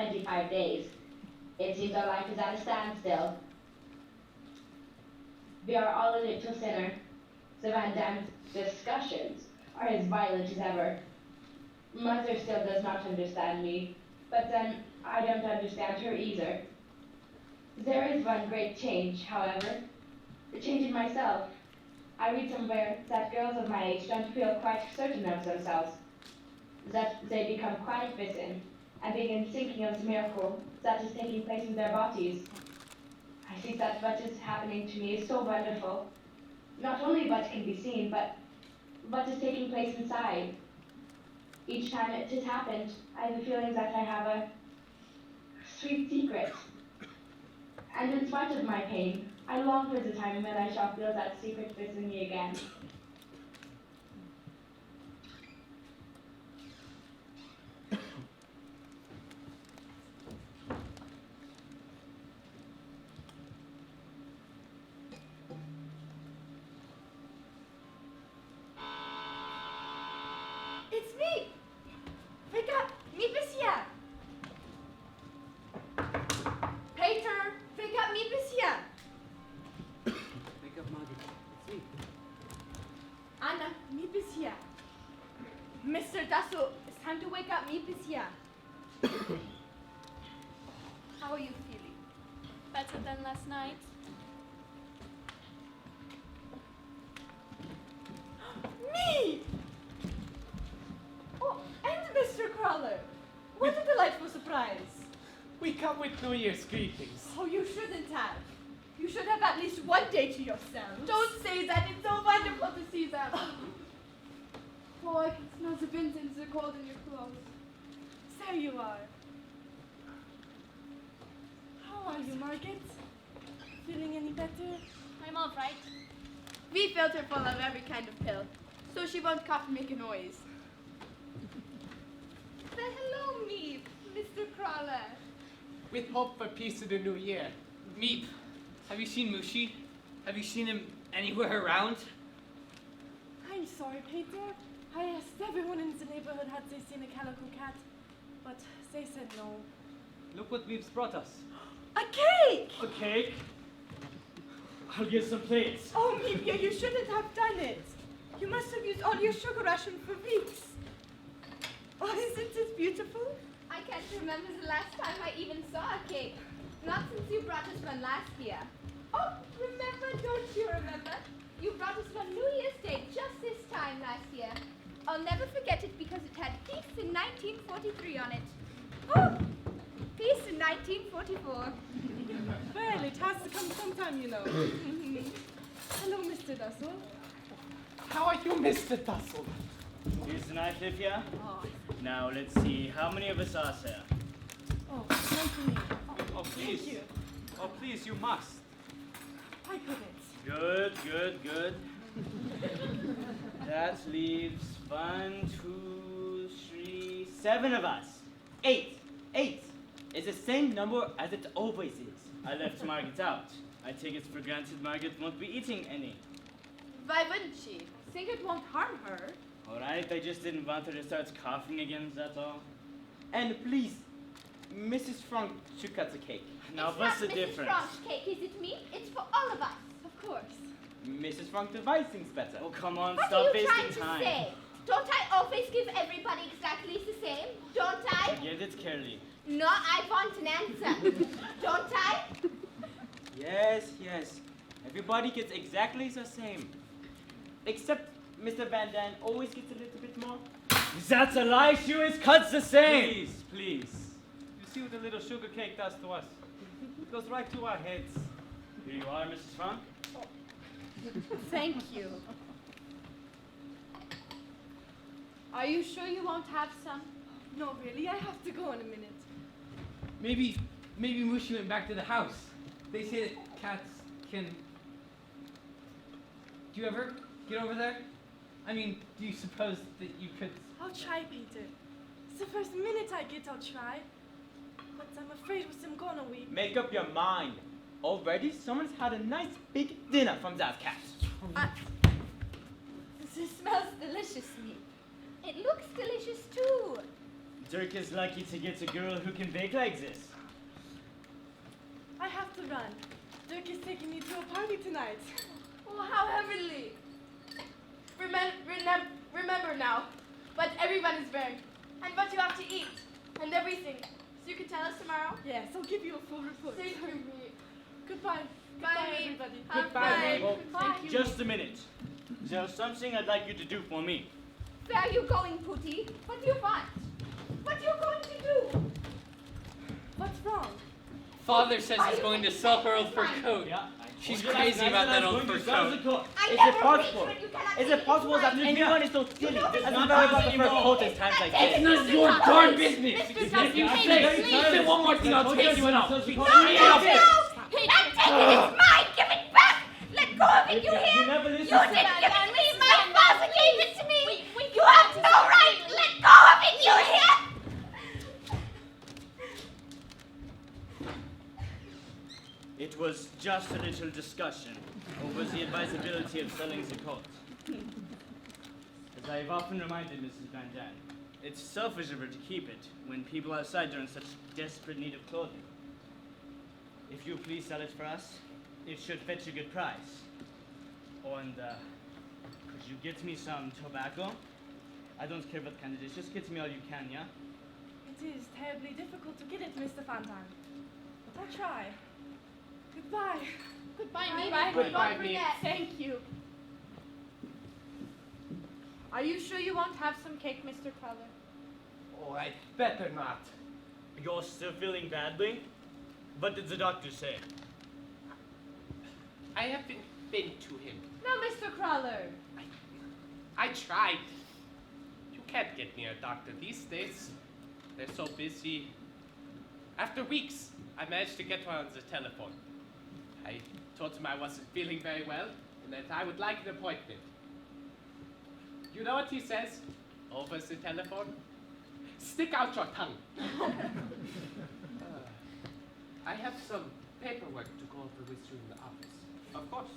25 days. It seems our life is at a standstill. We are all a little sinner. So Van Damme's discussions are as violent as ever. Mother still does not understand me, but then I don't understand her either. There is one great change, however, the change in myself. I read somewhere that girls of my age don't feel quite certain of themselves, that they become quite bitten and begin thinking of the miracle that is taking place in their bodies. I think that what is happening to me is so wonderful. Not only what can be seen, but what is taking place inside. Each time it has happened, I have the feeling that I have a sweet secret. And in spite of my pain, I long for the time when I shall feel that secret within me again. It's me! Wake up! Me Bissia! Peter! Wake up! Me Bissia! Wake up, Margaret. It's me. Anna! Me Bissia! Mr. Dasso, it's time to wake up. Me Bissia! How are you feeling? Better than last night. Me! Oh, and Mr. Crawler! What a delightful surprise! We come with New Year's greetings. Oh, you shouldn't have. You should have at least one day to yourselves. Don't say that. It's so wonderful to see them. Oh, I can smell the wind and the cold in your clothes. There you are. How are you, Margaret? Feeling any better? I'm all right. We filled her full of every kind of pill, so she won't cough and make a noise. Say hello, Meep, Mr. Crawler. With hope for peace in the new year. Meep, have you seen Mushi? Have you seen him anywhere around? I'm sorry, Peter. I asked everyone in the neighborhood had they seen a calico cat, but they said no. Look what Meep's brought us. A cake! A cake? I'll get some plates. Oh, Meepia, you shouldn't have done it. You must have used all your sugar ration for weeks. Oh, isn't it beautiful? I can't remember the last time I even saw a cake. Not since you brought us one last year. Oh, remember, don't you remember? You brought us one New Year's Day just this time last year. I'll never forget it because it had peace in 1943 on it. Oh, peace in 1944. Well, it has to come sometime, you know. Hello, Mr. Dussel. How are you, Mr. Tussle? Here's the knife, Livia. Oh, Now let's see, how many of us are there? oh, nice to meet you. Oh, please. Thank you. Oh, please, you must. I couldn't. Good, good, good. That leaves 1, 2, 3, 7 of us. 8. 8 is the same number as it always is. I left Margaret out. I take it for granted Margaret won't be eating any. Why wouldn't she? Think it won't harm her. Alright, I just didn't want her to start coughing again, that's all. And please, Mrs. Frank should cut the cake. Now It's what's the not Mrs. difference? Frank's cake, is it me? It's for all of us. Of course. Mrs. Frank divides things better. Oh, come on, What stop are you trying wasting to time. say? Don't I always give everybody exactly the same? Don't I? Get it, Curly. No, I want an answer. Don't I? Yes, yes. Everybody gets exactly the same. Except Mr. Van Dam always gets a little bit more. That's a lie, she always cuts the same. Please, please. You see what the little sugar cake does to us? It goes right to our heads. Here you are, Mrs. Frank. Thank you. Are you sure you won't have some? No, really, I have to go in a minute. Maybe Mushi went back to the house. They say that cats can... Do you ever get over there? I mean, do you suppose that you could... I'll try, Peter. It's the first minute I get, I'll try. But I'm afraid with them gone a week. Make up your mind. Already, someone's had a nice big dinner from that cat. This smells delicious, me. It looks delicious too. Dirk is lucky to get a girl who can bake like this. I have to run. Dirk is taking me to a party tonight. Oh, how heavenly. Remember now what everyone is wearing and what you have to eat and everything. So you can tell us tomorrow? Yes, I'll give you a full report. Thank you, me. Goodbye. Bye, Goodbye, Mate. everybody. Have Goodbye, fun. Mate. Well, Thank you. Just a minute. There's something I'd like you to do for me. Where are you going, Pooty? What do you want? What are you going to do? What's wrong? Father says he's going to sell her old fur coat. Yeah. She's Told you crazy last about night that I was old going fur to sell coat. the coat. I Is never it possible? preach when you cannot Is take it possible that mine. anyone is so silly? don't Does know not know about the anymore. fur coat in times like It's this? It's not your darn business. Mr. If you Dusty, say, please. say one more thing, I'll take you out. No, no, no! Not take it! It's mine! Give it back! Let go of it, you You hear? never listen You to didn't me. give it to me! My father gave it to me! You have no right! Let go of it, you hear? It was just a little discussion over the advisability of selling the coat. As I have often reminded Mrs. Van Dam, it's selfish of her to keep it when people outside are in such desperate need of clothing. If you please sell it for us, it should fetch a good price. Oh, and could you get me some tobacco? I don't care what kind it is, just get me all you can, yeah? It is terribly difficult to get it, Mr. Fontaine. But I'll try. Goodbye. Goodbye, Bye, me. bye. Goodbye, Don't me. forget. Thank you. Are you sure you won't have some cake, Mr. Crawler? Oh, I'd better not. You're still feeling badly? What did the doctor say? I haven't been to him. No, Mr. Crawler. I tried. You can't get me a doctor these days. They're so busy. After weeks, I managed to get one on the telephone. I told him I wasn't feeling very well and that I would like an appointment. You know what he says over the telephone? Stick out your tongue. I have some paperwork to go over with you in the office. Of course.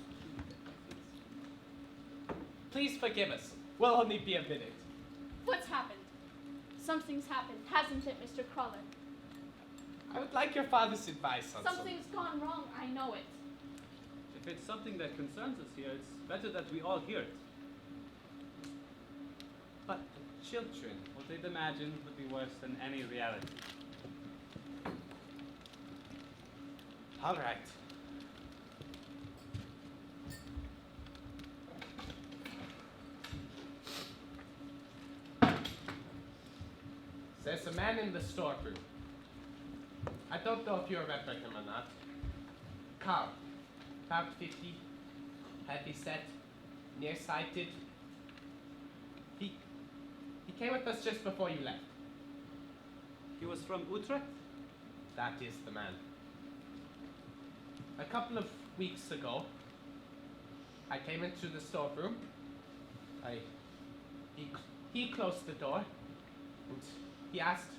Please forgive us. We'll only be a minute. What's happened? Something's happened, hasn't it, Mr. Crawler? I would like your father's advice on Something's gone wrong, I know it. If it's something that concerns us here, it's better that we all hear it. But the children. What they'd imagine would be worse than any reality. All right. There's a man in the storeroom. I don't know if you remember him or not. Carl, about 50, heavy set, nearsighted. He came with us just before you left. He was from Utrecht? That is the man. A couple of weeks ago, I came into the storeroom. He closed the door, and he asked,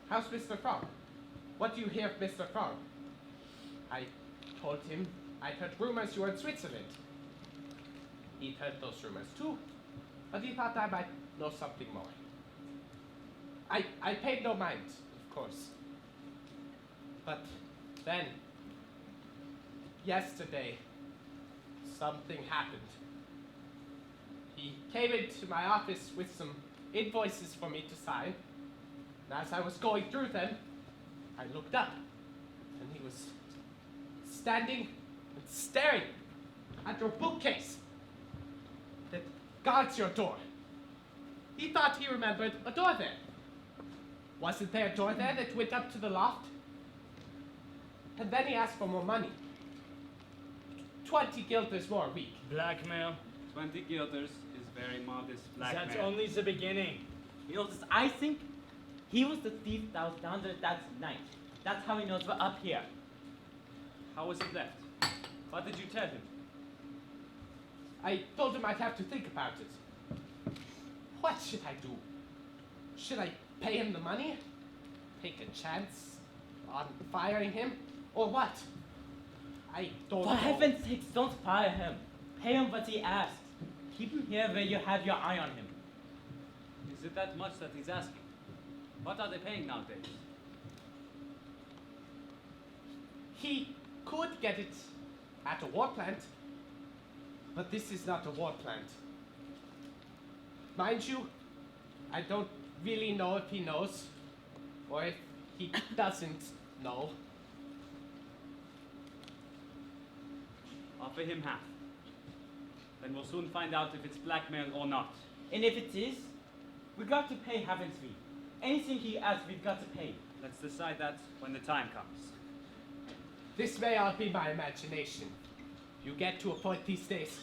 "How's Mr. Frog? What do you hear of Mr. Frog?" I told him I'd heard rumors you were in Switzerland. He'd heard those rumors too, but he thought I might know something more. I paid no mind, of course. But then, yesterday, something happened. He came into my office with some invoices for me to sign, and as I was going through them, I looked up, and he was standing and staring at your bookcase that guards your door. He thought he remembered a door there. Wasn't there a door there that went up to the loft? And then he asked for more money. 20 guilders more a week. Blackmail. 20 guilders is very modest blackmail. That's only the beginning. You know, I think he was the thief that was down there that night. That's how he knows we're up here. How was it left? What did you tell him? I told him I'd have to think about it. What should I do? Should I pay him the money? Take a chance on firing him? Or what? I don't For know. heaven's sakes, don't fire him. Pay him what he asked. Keep him here where you have your eye on him. Is it that much that he's asking? What are they paying nowadays? He could get it at a war plant, but this is not a war plant. Mind you, I don't really know if he knows, or if he doesn't know. Offer him half. Then we'll soon find out if it's blackmail or not. And if it is, we got to pay, haven't we? Anything he asks, we've got to pay. Let's decide that when the time comes. This may all be my imagination. You get to a point these days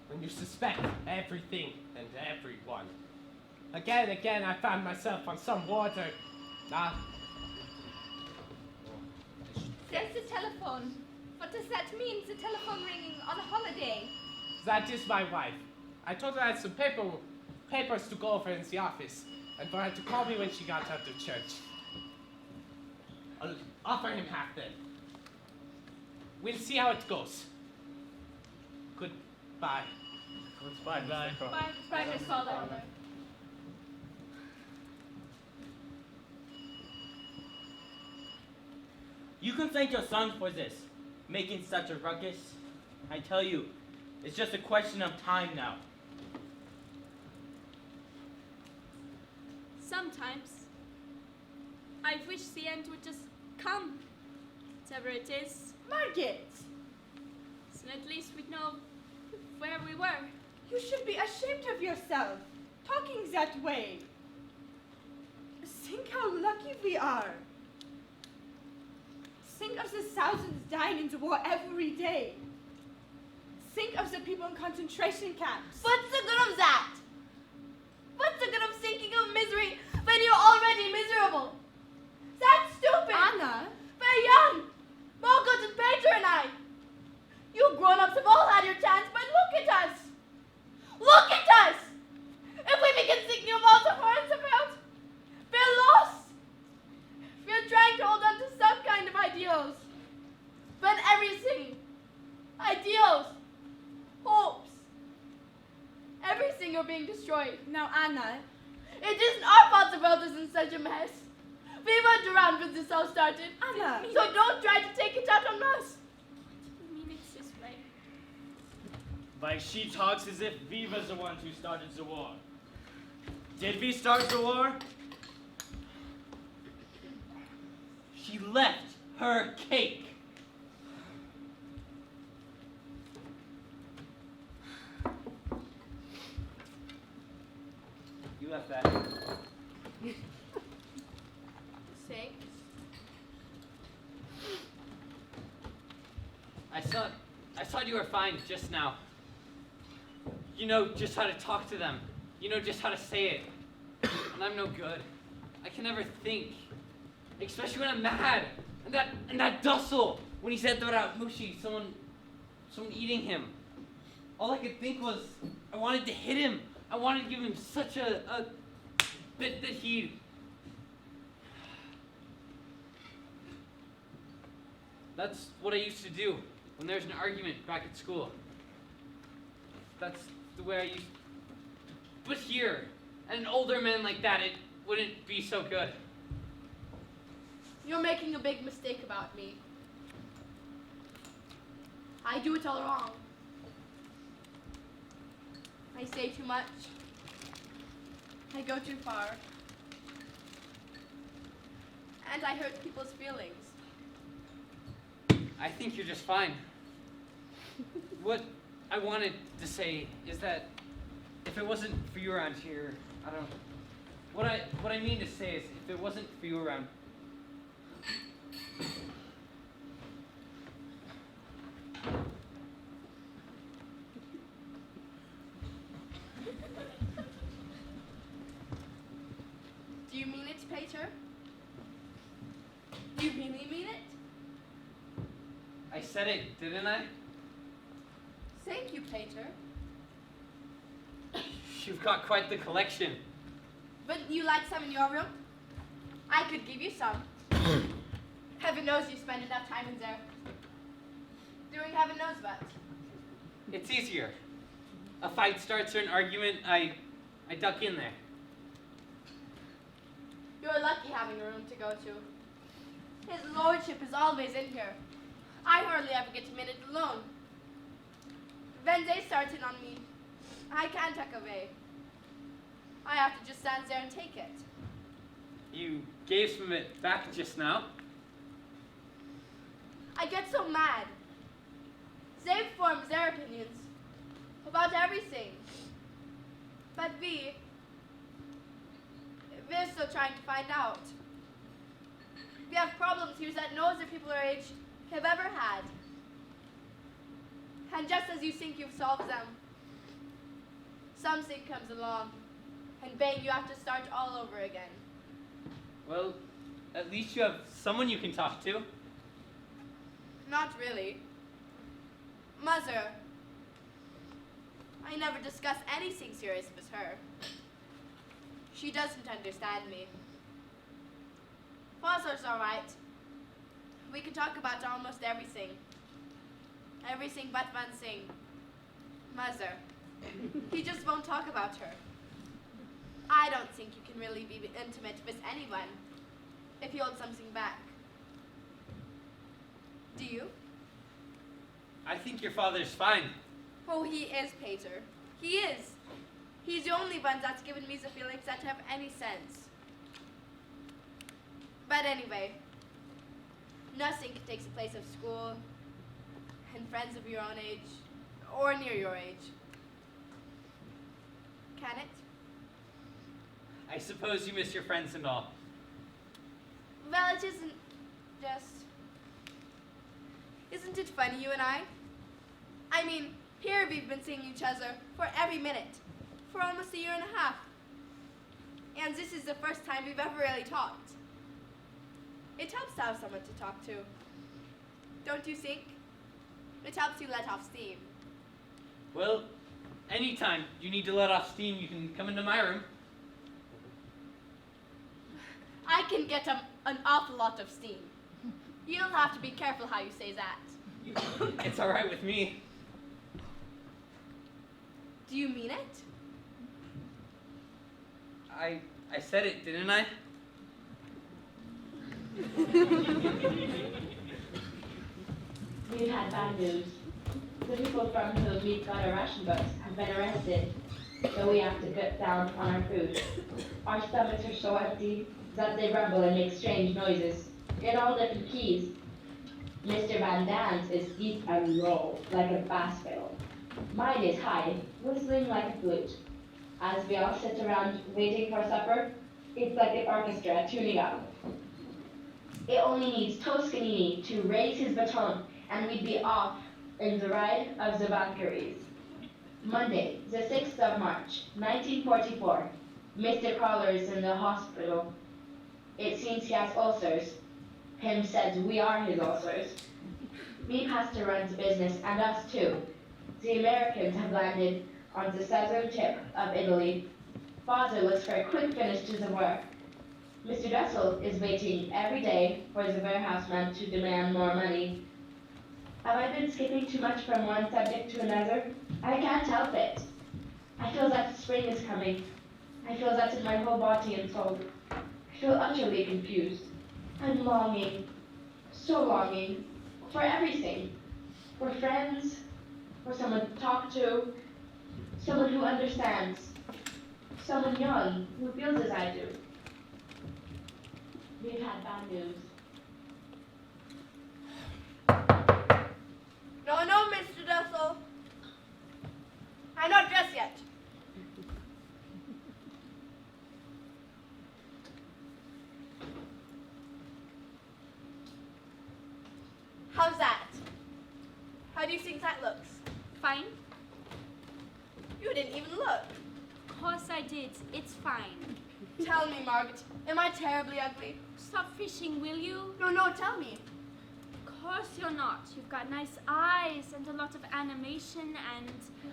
when you suspect everything and everyone. Again and again, I found myself on some water. There's the telephone. What does that mean, the telephone ringing on a holiday? That is my wife. I told her I had some papers to go over in the office, and for her to call me when she got out of church. I'll offer him half then. We'll see how it goes. Goodbye. Goodbye, Mr. Crow. Bye, Miss Calder. You can thank your son for this, making such a ruckus. I tell you, it's just a question of time now. Sometimes I wish the end would just come, whatever it is. Margit! So at least we'd know where we were. You should be ashamed of yourself, talking that way. Think how lucky we are. Think of the thousands dying in the war every day. Think of the people in concentration camps. What's the good of that? What's the good of thinking of misery when you're already miserable? That's stupid! Anna? We're young! Margot and Peter and I! You grown-ups have all had your chance, but look at us! Look at us! If we begin thinking of all the horns about, we're lost! We're trying to hold on to some kind of ideals. But everything, ideals, hopes, everything are being destroyed. Now, Anna, It isn't our fault the world is in such a mess. We weren't around when this all started. Anna. So don't try to take it out on us. I mean, it's this way. Like she talks as if we was the ones who started the war. Did we start the war? She left her cake. You left that. Thanks. I thought you were fine just now. You know just how to talk to them. You know just how to say it. And I'm no good. I can never think. Especially when I'm mad. And that Dussel, when he said about Mushi, someone eating him. All I could think was, I wanted to hit him. I wanted to give him such a bit that he'd. That's what I used to do when there's an argument back at school. That's the way I used. But here, and an older man like that, it wouldn't be so good. You're making a big mistake about me. I do it all wrong. I say too much. I go too far. And I hurt people's feelings. I think you're just fine. What I wanted to say is that if it wasn't for you around here, I don't. What I mean to say is, if it wasn't for you around. Do you mean it, Peter? Do you really mean it? I said it, didn't I? Thank you, Peter. You've got quite the collection. Wouldn't you like some in your room? I could give you some. Heaven knows you spend enough time in there. Doing heaven knows what. It's easier. A fight starts or an argument, I duck in there. You're lucky having a room to go to. His lordship is always in here. I hardly ever get a minute alone. When they start in on me, I can't tuck away. I have to just stand there and take it. You gave some of it back just now. I get so mad. They form their opinions about everything. But we're still trying to find out. We have problems here that no other people our age have ever had. And just as you think you've solved them, something comes along, and bang, you have to start all over again. Well, at least you have someone you can talk to. Not really. Mother, I never discuss anything serious with her. She doesn't understand me. Father's all right. We can talk about almost everything. Everything but one thing. Mother. He just won't talk about her. I don't think you can really be intimate with anyone if you hold something back. Do you? I think your father's fine. Oh, he is, Peter. He is. He's the only one that's given me the feelings that have any sense. But anyway, nothing takes the place of school and friends of your own age or near your age. Can it? I suppose you miss your friends and all. Well, it isn't just... Isn't it funny, you and I? I mean, here we've been seeing each other for every minute, for almost a year and a half. And this is the first time we've ever really talked. It helps to have someone to talk to. Don't you think? It helps you let off steam. Well, anytime you need to let off steam, you can come into my room. I can get an awful lot of steam. You'll have to be careful how you say that. It's all right with me. Do you mean it? I said it, didn't I? We've had bad news. The people from whom we've got our ration books have been arrested, so we have to cut down on our food. Our stomachs are so empty that they rumble and make strange noises in all different keys. Mr. Van Dan's is deep and low, like a bass fiddle. Mine is high, whistling like a flute. As we all sit around waiting for supper, it's like an orchestra tuning up. It only needs Toscanini to raise his baton, and we'd be off in the ride of the Valkyries. Monday, the 6th of March, 1944. Mr. Collar is in the hospital. It seems he has ulcers. Him says we are his ulcers. Me pastor runs the business, and us too. The Americans have landed on the southern tip of Italy. Father looks for a quick finish to the work. Mr. Dressel is waiting every day for the warehouseman to demand more money. Have I been skipping too much from one subject to another? I can't help it. I feel that spring is coming. I feel that in my whole body and soul. I feel utterly confused. I'm longing, so longing, for everything. For friends, for someone to talk to, someone who understands, someone young who feels as I do. We've had bad news. No, Mr. Dussel. I'm not dressed yet. How's that? How do you think that looks? Fine. You didn't even look. Of course I did. It's fine. Tell me, Margaret, am I terribly ugly? Stop fishing, will you? No, tell me. Of course you're not. You've got nice eyes and a lot of animation and...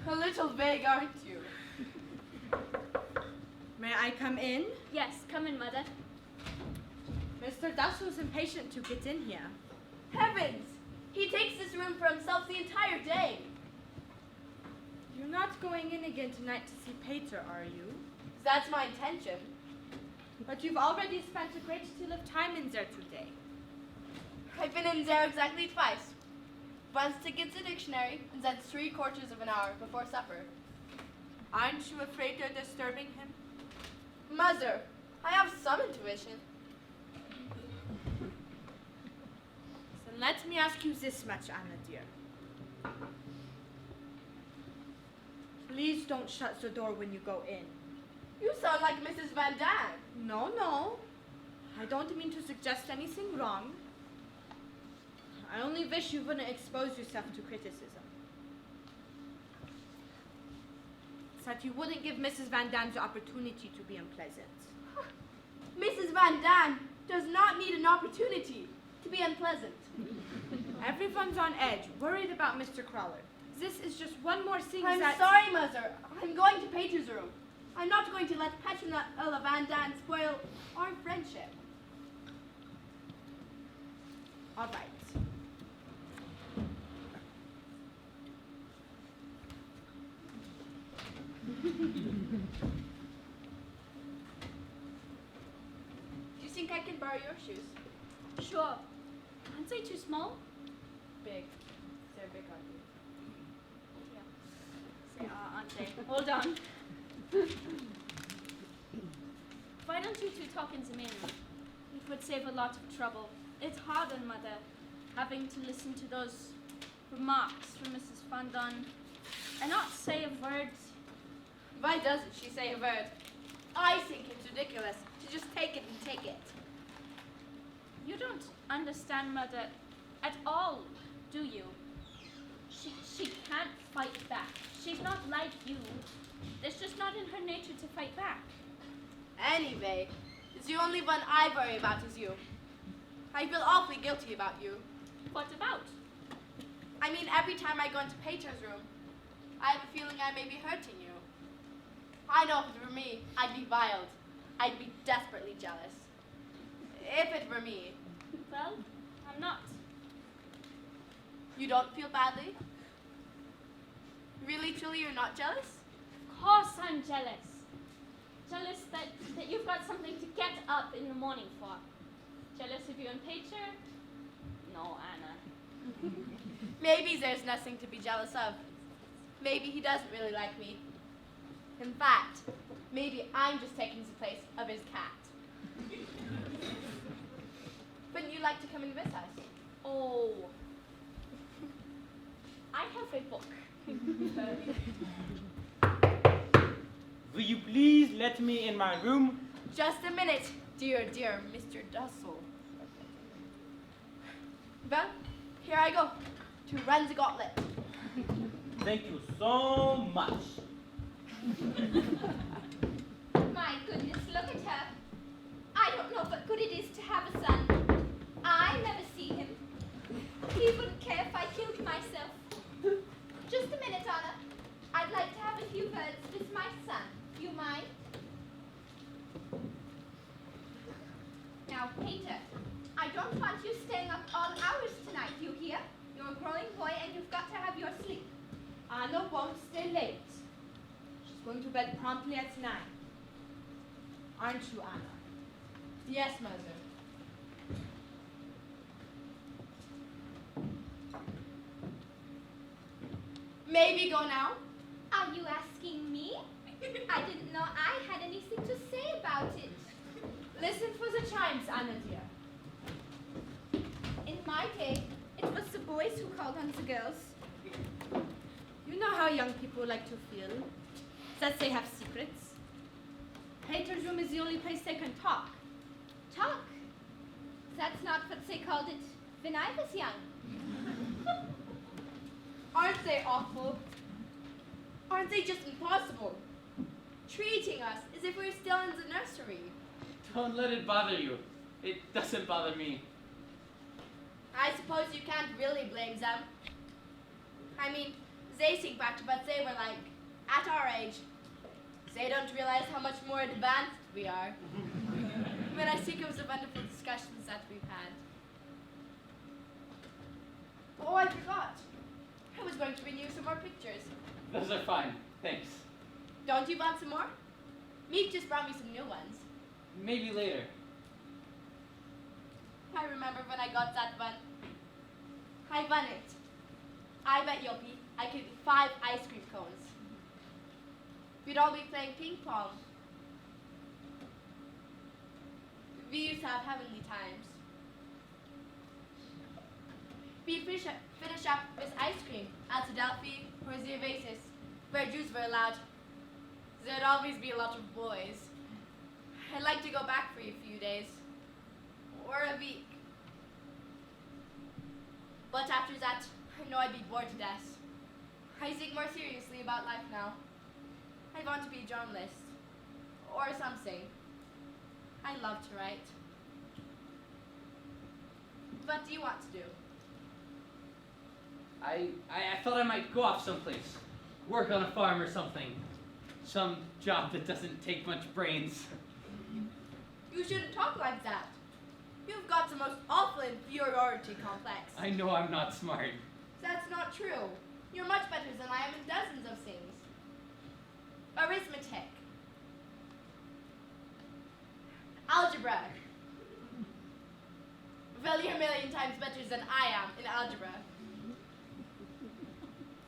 A little vague, aren't you? May I come in? Yes, come in, Mother. Mr. Dassel's impatient to get in here. Heavens! He takes this room for himself the entire day. You're not going in again tonight to see Peter, are you? That's my intention. But you've already spent a great deal of time in there today. I've been in there exactly twice. Once to get the dictionary, and then 3/4 of an hour before supper. Aren't you afraid you're disturbing him? Mother, I have some intuition. Then let me ask you this much, Anna dear. Please don't shut the door when you go in. You sound like Mrs. Van Daan. No. I don't mean to suggest anything wrong. I only wish you wouldn't expose yourself to criticism. It's that you wouldn't give Mrs. Van Daan the opportunity to be unpleasant. Mrs. Van Daan does not need an opportunity to be unpleasant. Everyone's on edge, worried about Mr. Crawler. This is just one more thing I'm that... sorry, Mother. I'm going to Peter's room. I'm not going to let Petronella Van Daan spoil our friendship. All right. Do you think I can borrow your shoes? Sure. Aren't they too small? Big. They're big on you. They are, aren't they? Hold on. Why don't you two talk in the main room? It would save a lot of trouble. It's hard on Mother, having to listen to those remarks from Mrs. Van Daan and not say a word. Why doesn't she say a word? I think it's ridiculous to just take it and take it. You don't understand Mother at all, do you? She can't fight back. She's not like you. It's just not in her nature to fight back. Anyway, the only one I worry about is you. I feel awfully guilty about you. What about? I mean, every time I go into Peter's room, I have a feeling I may be hurting you. I know if it were me, I'd be wild. I'd be desperately jealous. If it were me. Well, I'm not. You don't feel badly? Really, truly, you're not jealous? Of course I'm jealous. Jealous that you've got something to get up in the morning for. Jealous of you and Peter? No, Anna. Maybe there's nothing to be jealous of. Maybe he doesn't really like me. In fact, maybe I'm just taking the place of his cat. Wouldn't you like to come and visit us? Oh. I have a book. Will you please let me in my room? Just a minute, dear Mr. Dussel. Well, here I go, to run the gauntlet. Thank you so much. My goodness, look at her. I don't know what good it is to have a son. I never see him. He wouldn't care if I killed myself. Just a minute, Anna. I'd like to have a few words with my son. You mind? Now, Peter, I don't want you staying up all hours tonight, you hear? You're a growing boy and you've got to have your sleep. Anna won't stay late. She's going to bed promptly at 9. Aren't you, Anna? Yes, Mother. Maybe go now? Are you asking me? I didn't know I had anything to say about it. Listen for the chimes, Anna dear. In my day, it was the boys who called on the girls. You know how young people like to feel. That they have secrets. Peter's room is the only place they can talk. Talk? That's not what they called it when I was young. Aren't they awful? Aren't they just impossible? Treating us as if we're still in the nursery. Don't let it bother you. It doesn't bother me. I suppose you can't really blame them. I mean, they think back to what they were like at our age. They don't realize how much more advanced we are. When I think of the wonderful discussions that we've had. Oh, I forgot. I was going to bring you some more pictures. Those are fine. Thanks. Don't you want some more? Meek just brought me some new ones. Maybe later. I remember when I got that one. I won it. I bet Yopi I could eat 5 ice cream cones. We'd all be playing ping pong. We used to have heavenly times. We'd finish up with ice cream at Adelphi or Zervasis, where Jews were allowed. There'd always be a lot of boys. I'd like to go back for a few days. Or a week. But after that, I know I'd be bored to death. I think more seriously about life now. I want to be a journalist. Or something. I love to write. What do you want to do? I thought I might go off someplace. Work on a farm or something. Some job that doesn't take much brains. You shouldn't talk like that. You've got the most awful inferiority complex. I know I'm not smart. That's not true. You're much better than I am in dozens of things. Arithmetic. Algebra. Well, you're a million times better than I am in algebra.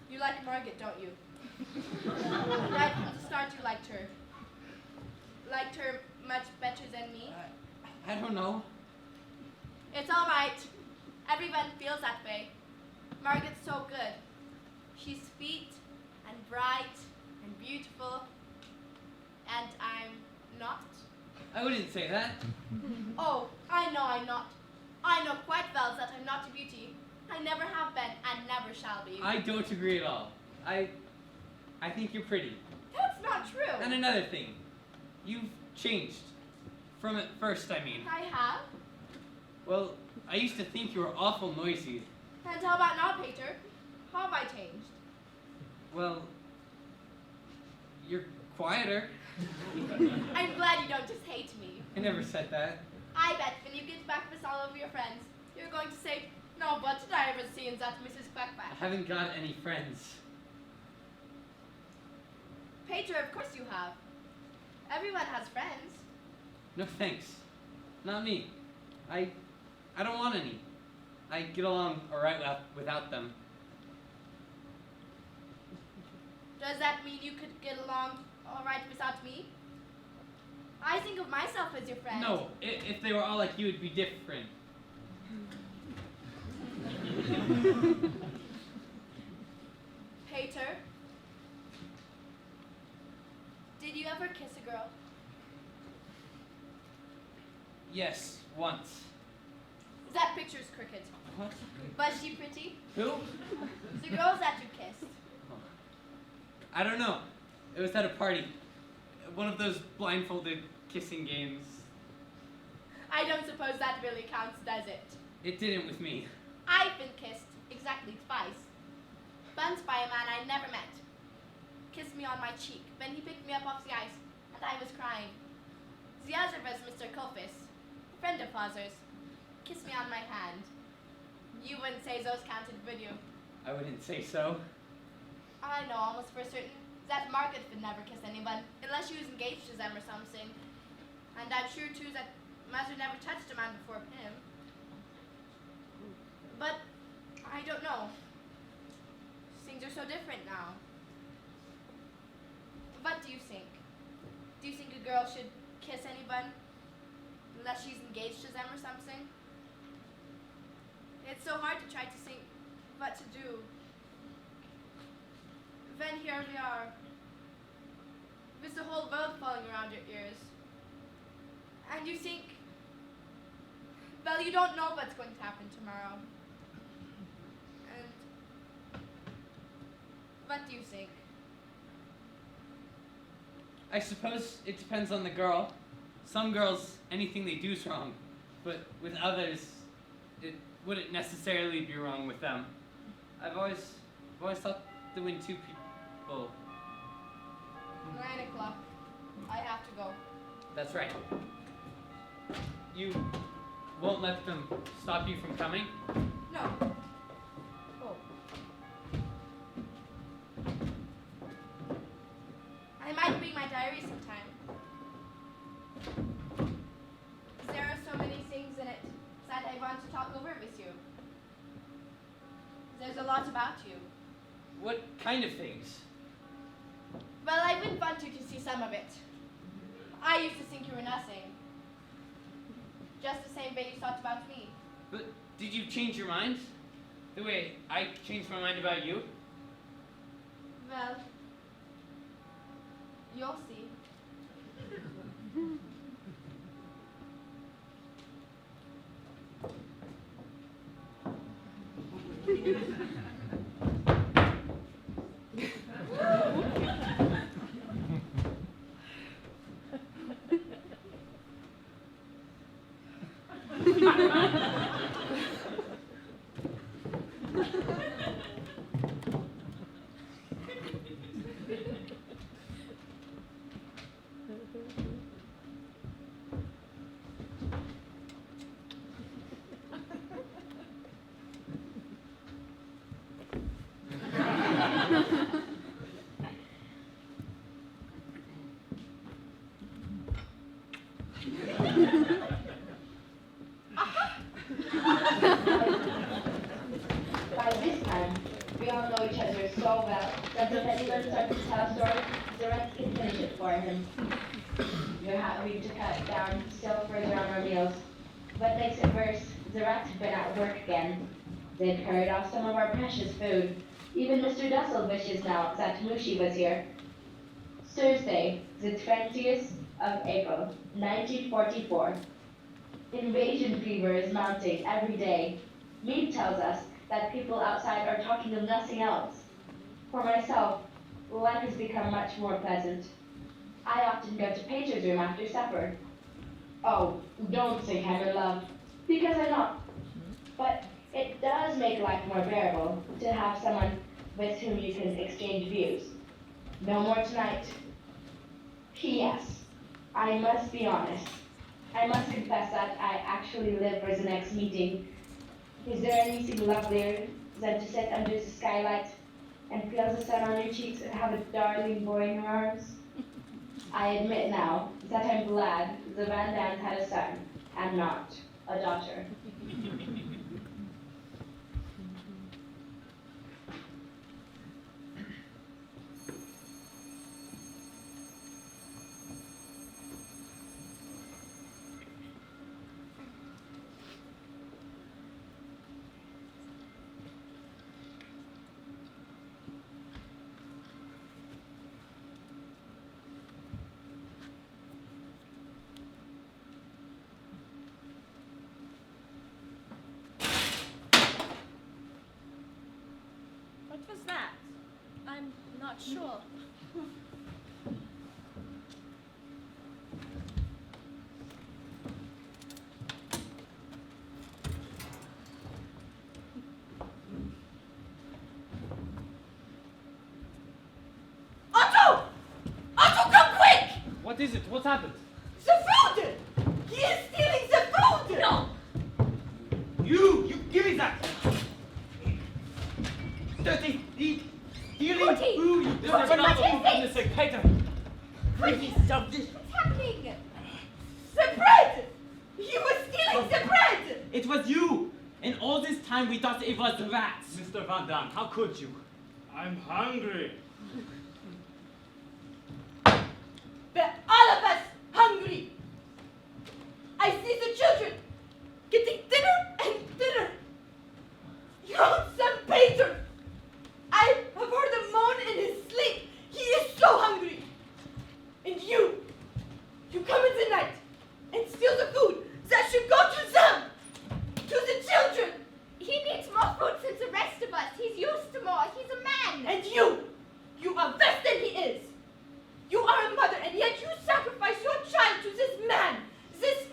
You like Margaret, don't you? Right from the start you liked her. Liked her much better than me? I don't know. It's all right. Everyone feels that way. Margaret's so good. She's sweet and bright and beautiful. And I'm not. I wouldn't say that. Oh, I know I'm not. I know quite well that I'm not a beauty. I never have been and never shall be. I don't agree at all. I think you're pretty. That's not true. And another thing. You've changed. From at first, I mean. I have. Well, I used to think you were awful noisy. And how about now, Peter? How have I changed? Well, you're quieter. I'm glad you don't just hate me. I never said that. I bet when you get back with all of your friends, you're going to say, no, what did I ever see in that Mrs. I Quackback? haven't got any friends. Peter, of course you have. Everyone has friends. No thanks. Not me. I don't want any. I get along alright without them. Does that mean you could get along all right without me? I think of myself as your friend. No, if they were all like you, it'd be different. Peter, did you ever kiss a girl? Yes, once. That picture's crooked. What? Was she pretty? Who? The girls that you kissed. I don't know. It was at a party. One of those blindfolded kissing games. I don't suppose that really counts, does it? It didn't with me. I've been kissed exactly twice. Once by a man I never met. Kissed me on my cheek when he picked me up off the ice, and I was crying. The other was Mr. Kofis, a friend of father's. Kissed me on my hand. You wouldn't say those counted, would you? I wouldn't say so. I know almost for certain that Margaret would never kiss anyone unless she was engaged to them or something. And I'm sure too that Mother never touched a man before him. But I don't know. Things are so different now. What do you think? Do you think a girl should kiss anyone unless she's engaged to them or something? It's so hard to try to think what to do. Then here we are, with the whole world falling around your ears. And you think, well, you don't know what's going to happen tomorrow. And what do you think? I suppose it depends on the girl. Some girls, anything they do is wrong. But with others, it wouldn't necessarily be wrong with them. I've always thought that when two people... 9 o'clock. I have to go. That's right. You won't let them stop you from coming? No. Oh. I might bring my diary sometime. There's a lot about you. What kind of things? Well, I wouldn't want you to see some of it. I used to think you were nothing. Just the same way you thought about me. But did you change your mind? The way I changed my mind about you? Well, you'll see. By this time, we all know each other so well that if anyone starts to tell a story, the rest can finish it for him. We're having to cut down still further on our meals. What makes it worse, the rats have been at work again. They've carried off some of our precious food. Even Mr. Dussel wishes now that Mushi was here. Thursday, the 20th of April, 1944. Invasion fever is mounting every day. Mead tells us that people outside are talking of nothing else. For myself, life has become much more pleasant. I often go to Painter's room after supper. Oh, don't say hammer love, because I'm not. But it does make life more bearable to have someone with whom you can exchange views. No more tonight. P.S. I must be honest. I must confess that I actually live for the next meeting. Is there anything lovelier than to sit under the skylight and feel the sun on your cheeks and have a darling boy in your arms? I admit now that I'm glad the Van Dams had a son and not a daughter. What was that? I'm not sure. Otto! Otto, come quick! What is it? What's happened? The food! He is stealing the food! No! You give me that! Dirty, stealing Rooty! food! Rooty, what is it? Mr. Peter! Pretty selfish! What's happening? The bread! He was stealing the bread! It was you! And all this time we thought it was the rats! Mr. Van Dam, how could you? I'm hungry. We're all of us hungry! I see the children getting thinner and thinner. Your own son Peter! I have heard him moan in his sleep. He is so hungry. And you come in the night and steal the food that should go to them, to the children. He needs more food than the rest of us. He's used to more. He's a man. And you are less than he is. You are a mother, and yet you sacrifice your child to this man. This.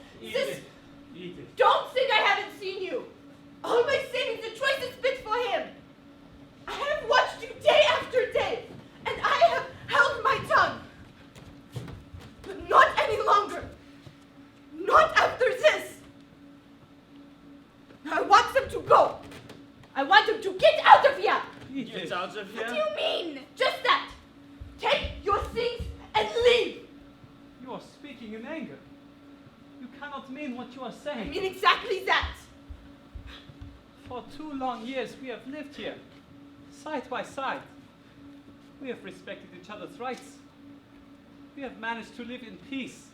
Eat it. Don't think I haven't seen you. Always saving the choicest bit for him. I have watched you day after day, and I have held my tongue. But not any longer. Not after this. I want them to go. I want them to get out of here. Eat Get it. out of What do here! you mean? Just that. Take your things and leave. You are speaking in anger. You cannot mean what you are I saying. mean exactly that. For For 2 long years we have lived here, side by side. We have respected each other's rights. We have managed to live in peace.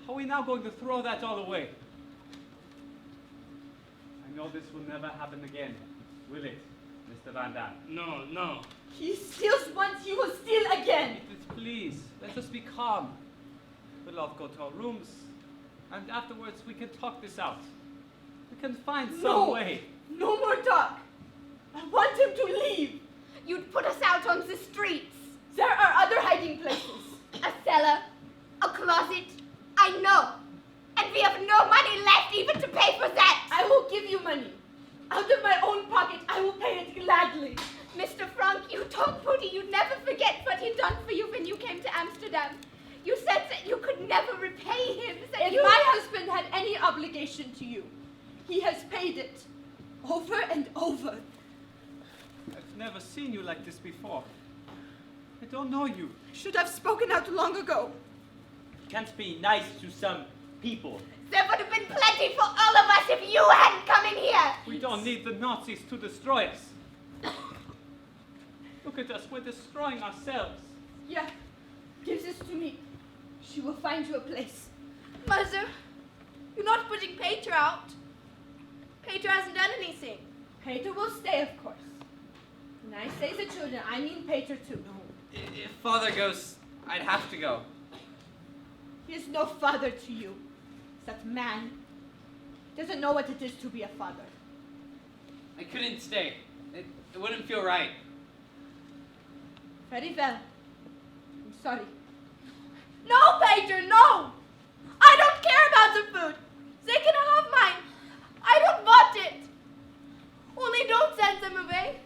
Are we now going to throw that all away? I know this will never happen again, will it, Mr. Van Dam? No, no. He steals once, he will steal again. Please, let us be calm. We'll all go to our rooms, and afterwards we can talk this out. We can find some way. No more talk. I want him to leave. You'd put us out on the streets. There are other hiding places. A cellar, a closet. I know. And we have no money left even to pay for that. I will give you money. Out of my own pocket, I will pay it gladly. Mr. Frank, you told Pooty you'd never forget what he'd done for you when you came to Amsterdam. You said that you could never repay him. That If my husband had any obligation to you, he has paid it. Over and over. I've never seen you like this before. I don't know you. Should have spoken out long ago. Can't be nice to some people. There would have been plenty for all of us if you hadn't come in here. We don't need the Nazis to destroy us. Look at us, we're destroying ourselves. Yeah, give this to me. She will find you a place. Mother, you're not putting Peter out. Peter hasn't done anything. Peter will stay, of course. When I say the children, I mean Peter too. If Father goes, I'd have to go. He is no father to you. That man doesn't know what it is to be a father. I couldn't stay. It wouldn't feel right. Very well. I'm sorry. No, Peter, no! I don't care about the food. They can have mine. I don't want it. Only don't send them away.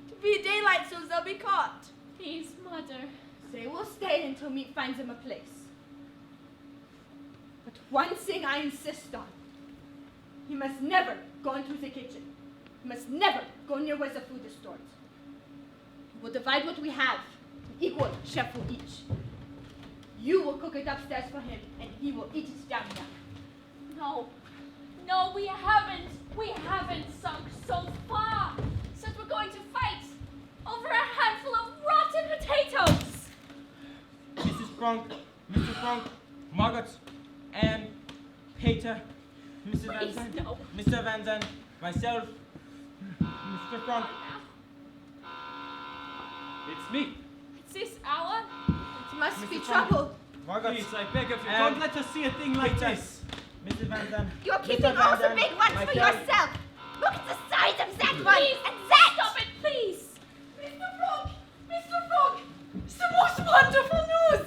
To be daylight so they'll be caught. Please, Mother. They will stay until meat finds them a place. But one thing I insist on. He must never go into the kitchen. He must never go near where the food is stored. We'll divide what we have, equal chef for each. You will cook it upstairs for him, and he will eat it down here. No. No, we haven't. We haven't sunk so far. Since we're going to fight over a handful of rotten potatoes. Mrs. Frank, Mr. Frank, Margaret, Anne, Peter, Mr. Van Please, Zandt, no. Mr. Van Zandt, myself, Mr. Frank. It's me. It's this hour. It must be Mr. Frank. trouble. Margaret, Please, I beg of you, Anne, don't let us see a thing like Peter, this. Mr. Van Zandt, You're Mr. keeping Van all the Zandt, big ones for myself. yourself. Look at the size of that one Please, and that. Stop it, please. Mr. Frog! Mr. Frog! It's the most wonderful news!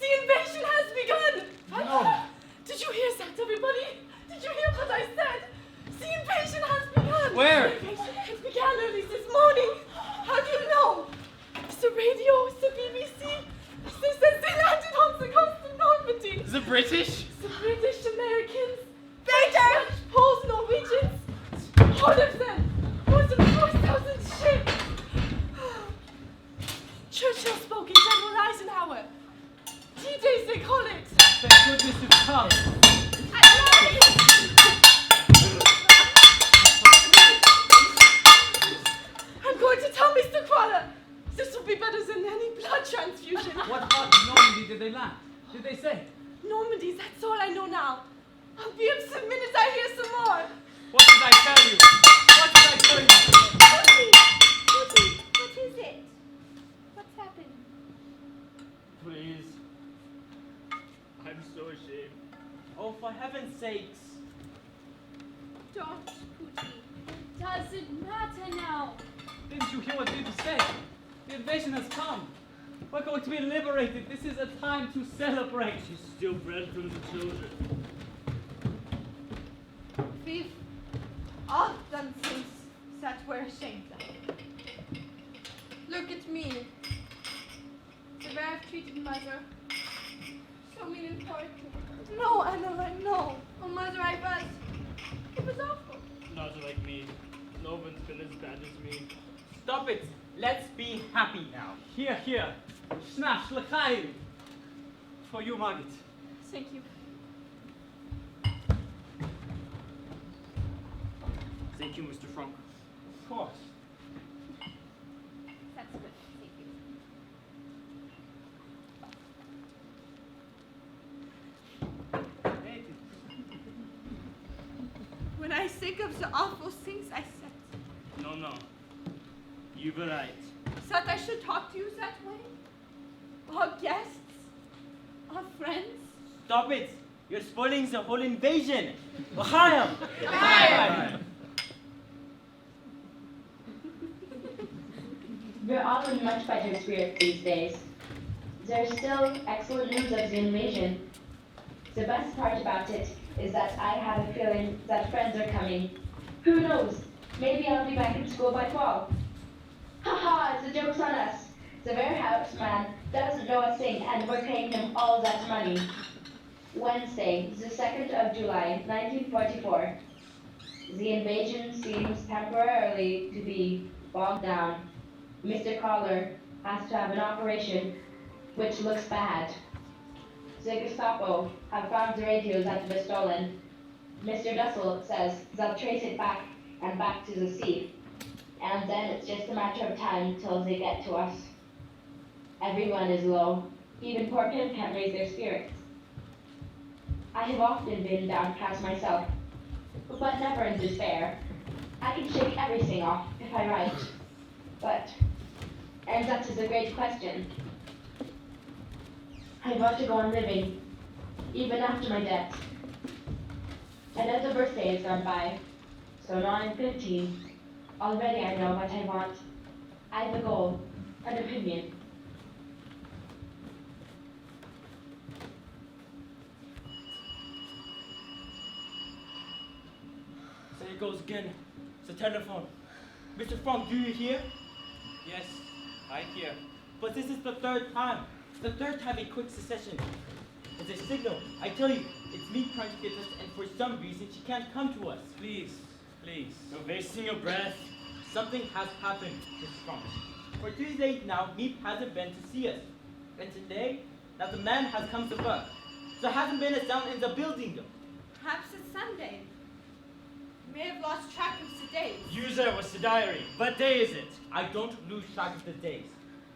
The invasion has begun! No. Did you hear that, everybody? Did you hear what I said? The invasion has begun! Where? The invasion it began early this morning! How do you know? It's the radio, it's the BBC. They said they landed on the coast of Normandy. The British? The British, Americans, Spanish, Poles, Norwegians, all of them, more than 4,000 ships. Churchill spoke in General Eisenhower. D-Days they call it. Thank goodness you've come. I'm going to tell Mr. Crawler. This will be better than any blood transfusion. What part of Normandy did they land? Did they say? Normandy, that's all I know now. I'll be up the minute I hear some more. What did I tell you? What did I tell you? Pooty, What is it? What's happened? Please. I'm so ashamed. Oh, for heaven's sakes. Don't, Pooty. It doesn't matter now. Didn't you hear what people said? The invasion has come. We're going to be liberated. This is a time to celebrate. She's still bred from the children. We've all done things that we're ashamed of. Look at me. The way I've treated Mother. So mean and horrible. No, Anna, no. Oh, Mother, I was. It was awful. Not like me. No one's been as bad as me. Stop it. Let's be happy now. Here, here. Schnash, l'chaim. For you, Margaret. Thank you. Thank you, Mr. Frank. Of course. That's good. Thank you. Hey, When I think of the awful things I said, No, no. You were right. that I should talk to you that way? Our guests? Our friends? Stop it! You're spoiling the whole invasion! Ohio! We're all in much better spirits these days. There's still excellent news of the invasion. The best part about it is that I have a feeling that friends are coming. Who knows? Maybe I'll be back in school by fall. Haha, it's a joke's on us. The warehouse man doesn't know a thing and we're paying him all that money. Wednesday, the 2nd of July, 1944. The invasion seems temporarily to be bogged down. Mr. Collar has to have an operation which looks bad. The Gestapo have found the radios that were stolen. Mr. Dussel says they'll trace it back and back to the sea. And then it's just a matter of time till they get to us. Everyone is low. Even poor Pim can't raise their spirits. I have often been downcast myself, but never in despair. I can shake everything off if I write. And that is a great question. I want to go on living, even after my death. Another birthday has gone by, so now I'm 15. Already I know what I want. I have a goal, an opinion. So it goes again. It's the telephone. Mr. Frank, do you hear? Yes, I hear. But this is the third time. The third time in quick succession. It's a signal. I tell you, it's me trying to get us, and for some reason she can't come to us. Please, please. You're wasting your breath. Something has happened, Mr. Frank. For 3 days now, Meep hasn't been to see us. And today, now the man has come to work. There hasn't been a sound in the building. Perhaps it's Sunday. May have lost track of the days. User, what's the diary? What day is it? I don't lose track of the days.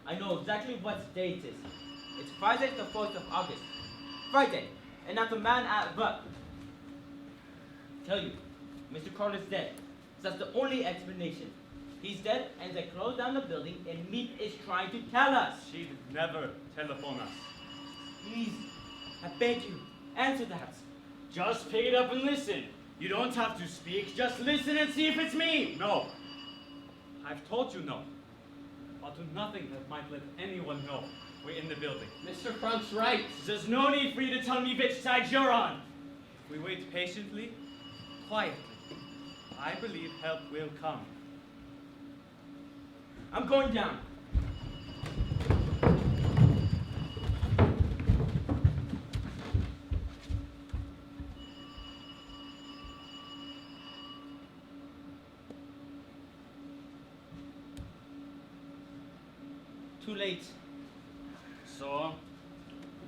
I know exactly what day it is. It's Friday the 4th of August. Friday, and not the man at work. Tell you, Mr. Carl is dead. That's the only explanation. He's dead, and they closed down the building, and Meep is trying to tell us. She'd never telephone us. Please, I beg you, answer that. Just pick it up and listen. You don't have to speak, just listen and see if it's me. No. I've told you no. I'll do nothing that might let anyone know we're in the building. Mr. Frank's right. There's no need for you to tell me which side you're on. If we wait patiently, quietly, I believe help will come. I'm going down. Too late. So,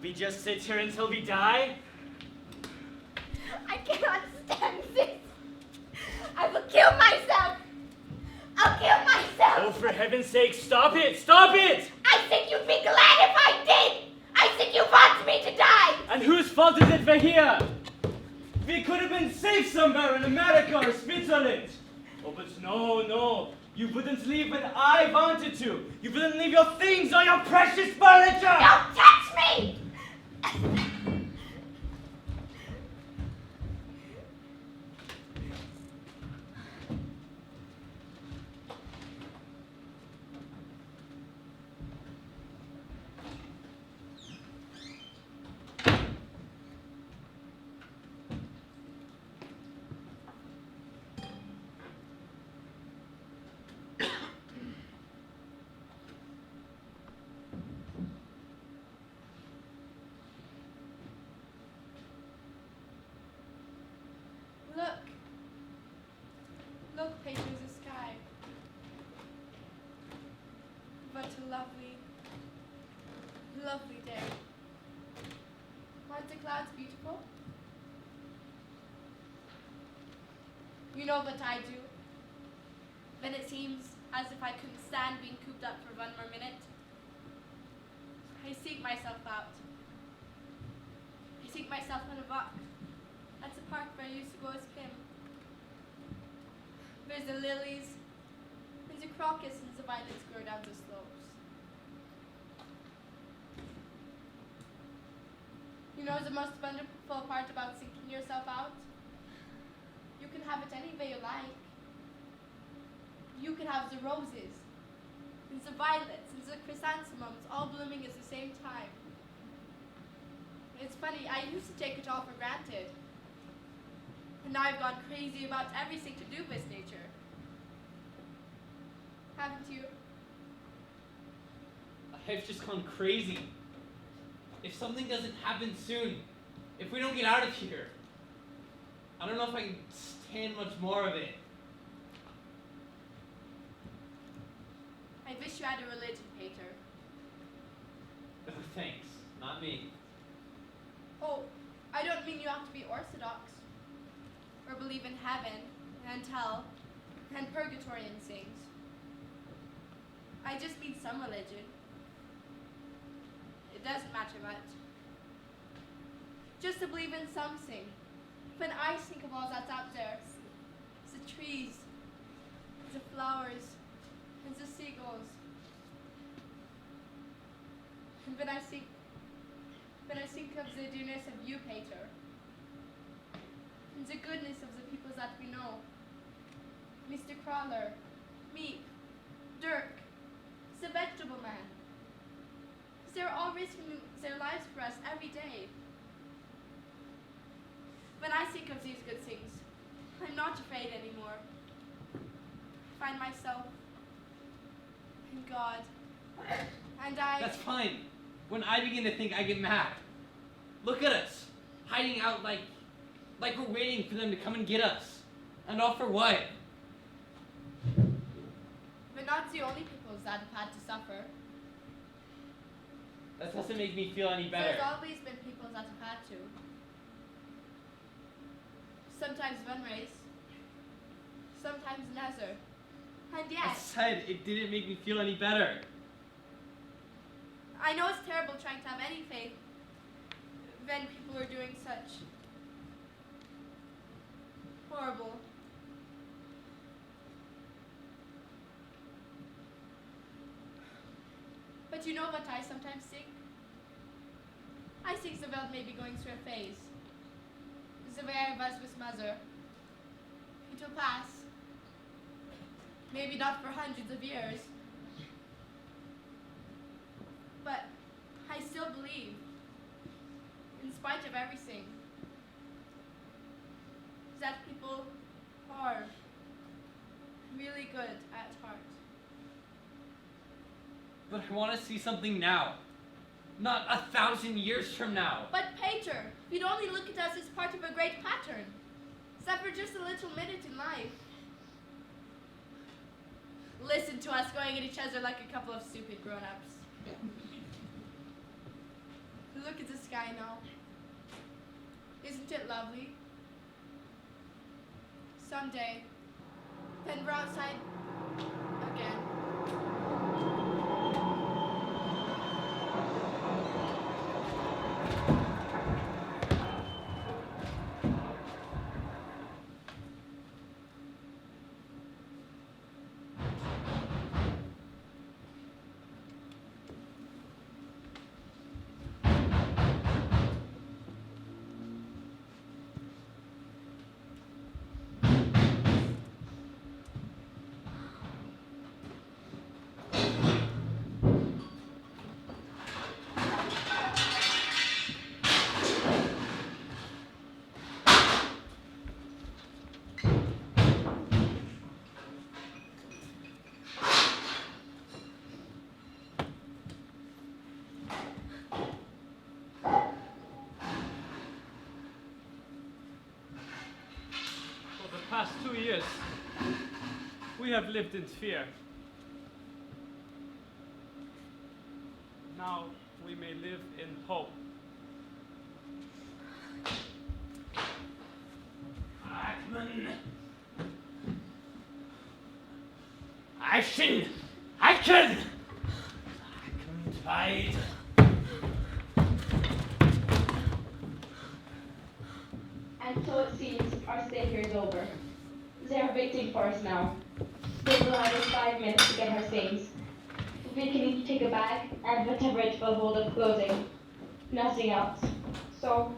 we just sit here until we die? I cannot stand this. I will kill myself. I'll kill myself. Oh, for heaven's sake, stop it! Stop it! I think you'd be glad if I did. I think you want me to die. And whose fault is it we're here? We could have been safe somewhere in America or Switzerland. Oh, but no, no. You wouldn't leave when I wanted to. You wouldn't leave your things or your precious furniture. Don't touch me. Look. Look, pictures of sky. What a lovely, lovely day. Aren't the clouds beautiful? You know what I do. Then it seems as if I couldn't stand being cooped up for one more minute. I seek myself out. I seek myself on a walk. That's the park where I used to go as Pim. There's the lilies, there's the crocus, and the violets grow down the slopes. You know the most wonderful part about seeking yourself out? You can have it any way you like. You can have the roses, and the violets, and the chrysanthemums all blooming at the same time. It's funny, I used to take it all for granted. And now I've gone crazy about everything to do with nature. Haven't you? I've just gone crazy. If something doesn't happen soon, if we don't get out of here, I don't know if I can stand much more of it. I wish you had a religion, Peter. Oh, thanks. Not me. Oh, I don't mean you have to be Orthodox, or believe in heaven, and hell, and purgatory and things. I just mean some religion. It doesn't matter much. Just to believe in something. When I think of all that's out there, the trees, the flowers, and the seagulls. And when I think of the dearness of you, Peter, and the goodness of the people that we know, Mr. Crawler, Meep, Dirk, the vegetable man. They're all risking their lives for us every day. When I think of these good things, I'm not afraid anymore. I find myself in God, and I... That's fine. When I begin to think, I get mad. Look at us, hiding out like we're waiting for them to come and get us. And all for what? We're not the only peoples that have had to suffer. That doesn't make me feel any better. There's always been peoples that have had to. Sometimes one race, sometimes another. And I yet, said it didn't make me feel any better. I know it's terrible trying to have any faith when people are doing such horrible. But you know what I sometimes think? I think the world may be going through a phase. The way I was with Mother. It will pass. Maybe not for hundreds of years. But I still believe, in spite of everything, that people are really good at heart. But I want to see something now. Not 1,000 years from now. But Peter, you'd only look at us as part of a great pattern. Except for just a little minute in life. Listen to us going at each other like a couple of stupid grown-ups. Look at the sky now. Isn't it lovely? Someday, then we're outside again. Past 2 years, we have lived in fear. Now we may live in hope. Ackman. Action! Action! Tide. And so it seems our stay here is over. They are waiting for us now. They will have us 5 minutes to get our things. We can each take a bag and whatever it will hold of clothing. Nothing else. So,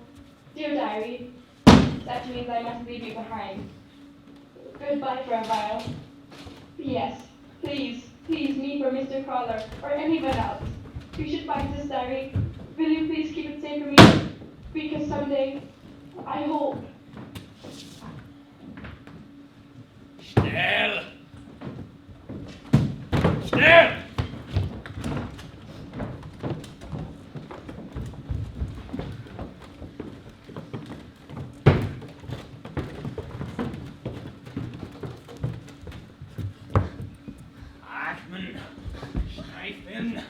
dear diary, that means I must leave you behind. Goodbye for a while. Yes, please, me for Mr. Crawler or anyone else. You should find this diary. Will you please keep it safe for me? Because someday, I hope. Schnell! Schnell! Atmen, Streifen.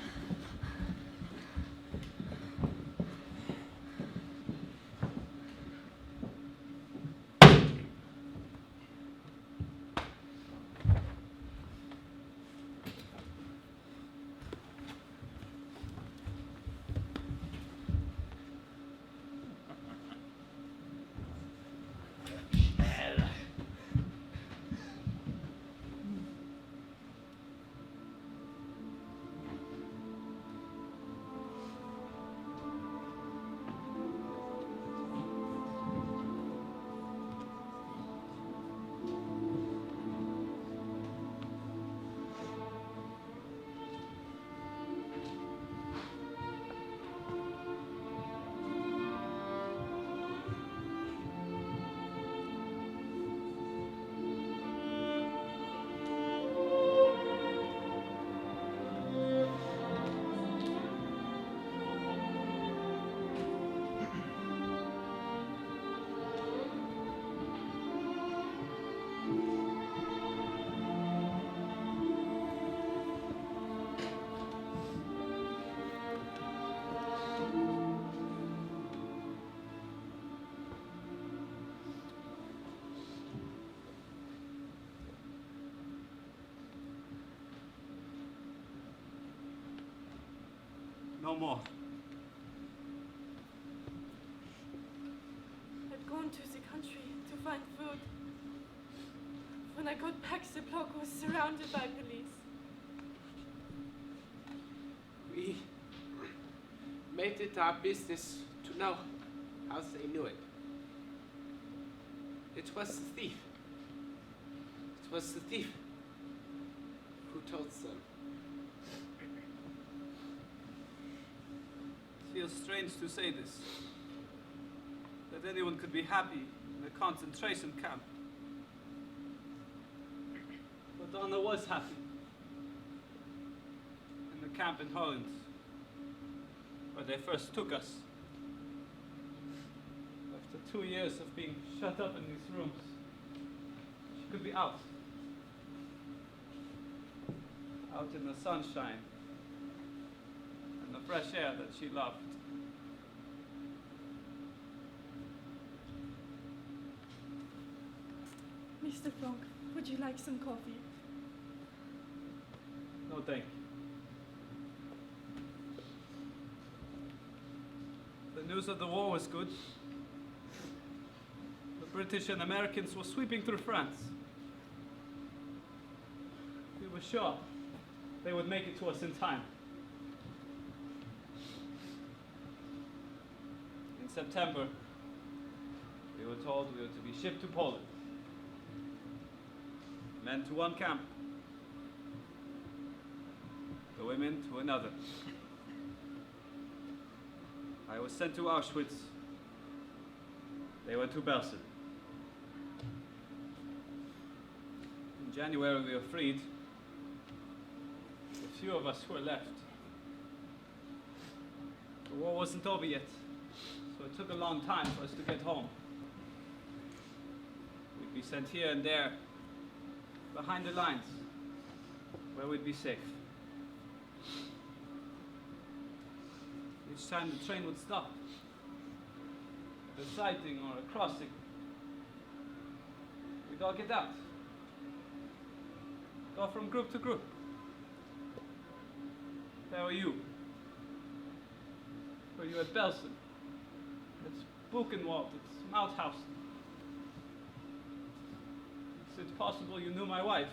No more. I'd gone to the country to find food. When I got back, the block was surrounded by police. We made it our business to know how they knew it. It was the thief. It was the thief who told them. It feels strange to say this. That anyone could be happy in a concentration camp. But Donna was happy. In the camp in Holland, where they first took us. After 2 years of being shut up in these rooms, she could be out. Out in the sunshine and the fresh air that she loved. Mr. Frank, would you like some coffee? No, thank you. The news of the war was good. The British and Americans were sweeping through France. We were sure they would make it to us in time. In September, we were told we were to be shipped to Poland. Men to one camp, the women to another. I was sent to Auschwitz. They went to Belsen. In January we were freed. A few of us were left. The war wasn't over yet, so it took a long time for us to get home. We'd be sent here and there, behind the lines, where we'd be safe. Each time the train would stop, at a siding or a crossing, we'd all get out, Go from group to group. There are you. Were you at Belsen? It's Buchenwald, it's Mauthausen. Is it possible you knew my wife?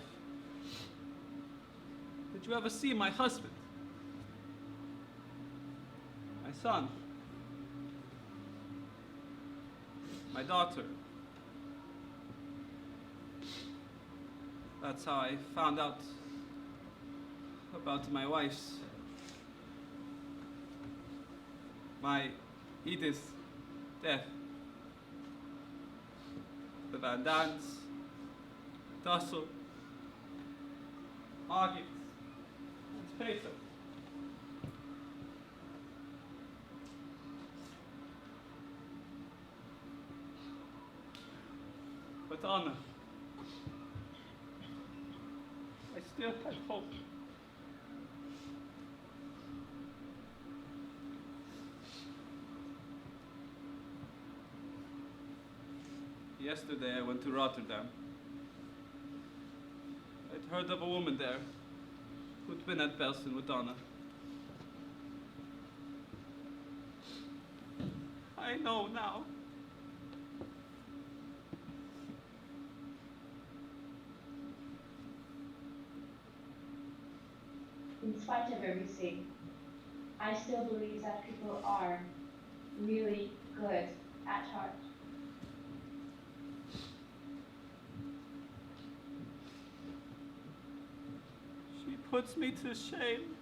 Did you ever see my husband? My son? My daughter? That's how I found out about my wife's, my Edith's death. The Van Dans, Dussel, Margit, and Peter. But Anna, I still had hope. Yesterday I went to Rotterdam. I'd heard of a woman there who'd been at Belsen with Anna. I know now. In spite of everything, I still believe that people are really good at heart. She puts me to shame.